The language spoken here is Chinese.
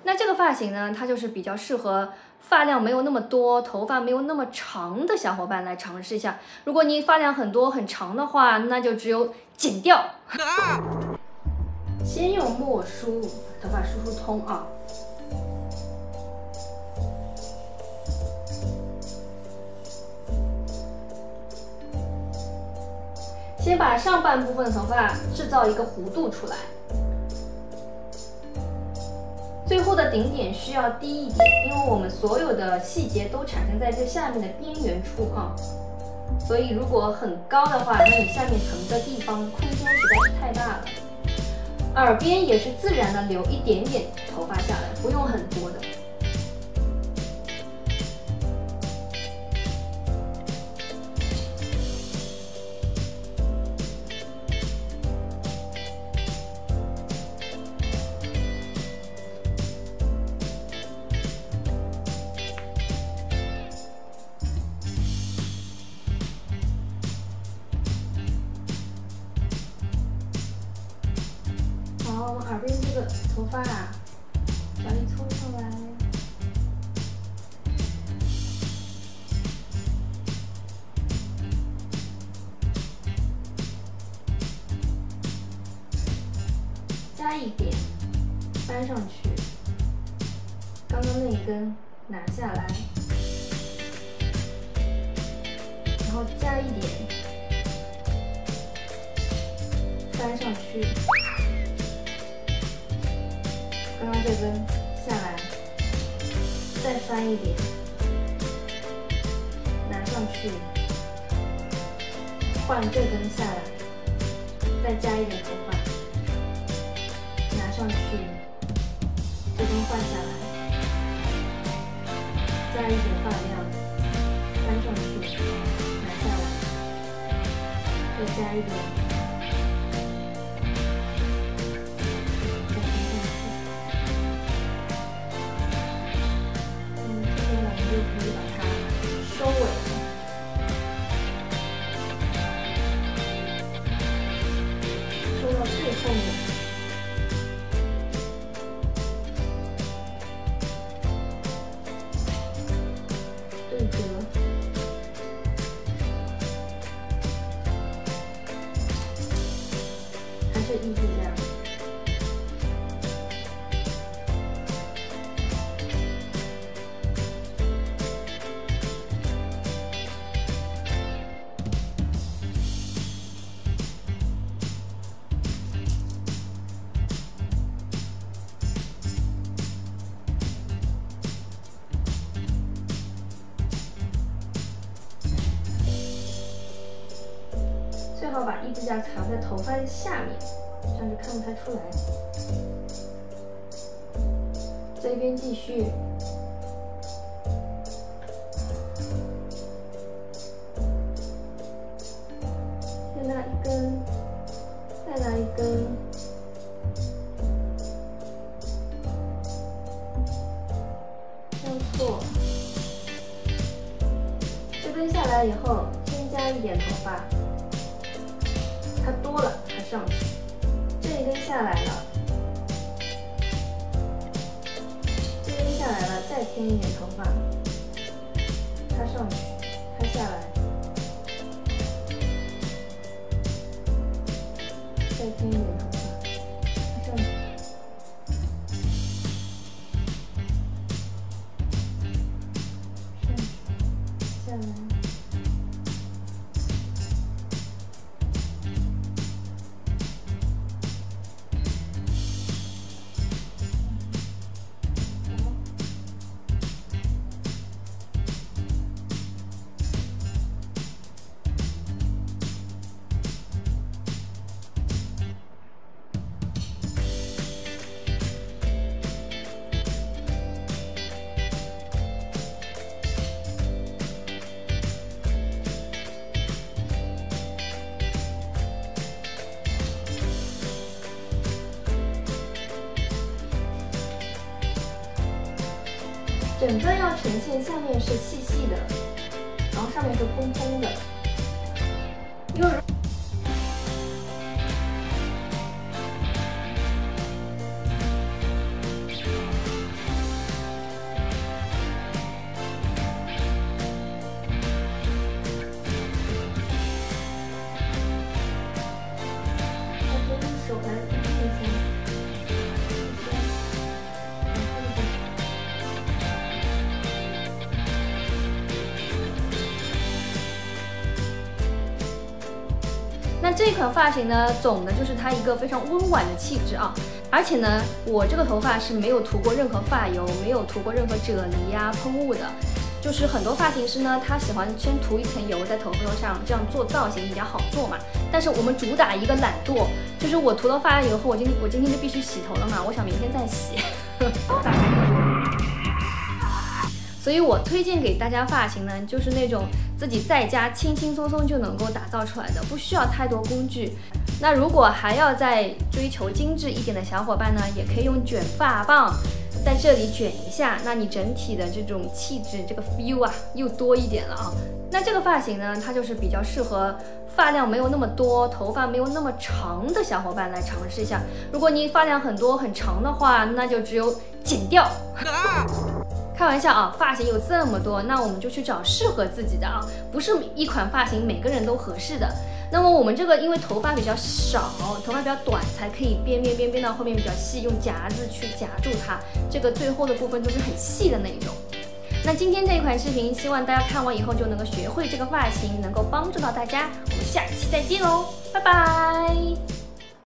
那这个发型呢，它就是比较适合发量没有那么多、头发没有那么长的小伙伴来尝试一下。如果你发量很多很长的话，那就只有剪掉。先用墨梳头发梳通啊。先把上半部分的头发制造一个弧度出来。最后的顶点需要低一点，因为我们所有的细节都产生在这下面的边缘处啊，所以如果很高的话，那你下面腾的地方空间实在是太大了。耳边也是自然的留一点点头发下来，不用很多的。好，我们耳边这个头发啊，把你搓上来，加一点，翻上去，刚刚那一根拿下来，然后加一点，翻上去。刚刚这根下来，再翻一点，拿上去，换这根下来，再加一点头发，拿上去，这根换下来，加一点发量，翻上去，拿下来，再加一点。可以把它收尾了，收到最后面，对折，还是一字架。最好把一字架藏在头发的下面，这样就看不太出来。这边继续，先拿一根，再拿一根，交错。这根下来以后，先加一点头发。它多了，它上去，这一根下来了，这根下来了，再添一点头发，它上去，它下来，再添一点头发，它上去，上去，下来。整个要呈现下面是细细的，然后上面是蓬蓬的。因为款发型呢，总的就是它一个非常温婉的气质啊。而且呢，我这个头发是没有涂过任何发油，没有涂过任何啫喱呀、喷雾的。就是很多发型师呢，他喜欢先涂一层油在头发上，这样做造型比较好做嘛。但是我们主打一个懒惰，就是我涂了发油后，我今天就必须洗头了嘛，我想明天再洗。所以我推荐给大家发型呢，就是那种自己在家轻轻松松就能够打造出来的，不需要太多工具。那如果还要再追求精致一点的小伙伴呢，也可以用卷发棒在这里卷一下，那你整体的这种气质，这个 feel 啊又多一点了啊。那这个发型呢，它就是比较适合发量没有那么多、头发没有那么长的小伙伴来尝试一下。如果你发量很多很长的话，那就只有剪掉。开玩笑啊，发型有这么多，那我们就去找适合自己的啊，不是一款发型每个人都合适的。那么我们这个因为头发比较少，头发比较短，才可以编到后面比较细，用夹子去夹住它，这个最后的部分都是很细的那一种。那今天这一款视频，希望大家看完以后就能够学会这个发型，能够帮助到大家。我们下一期再见喽，拜拜。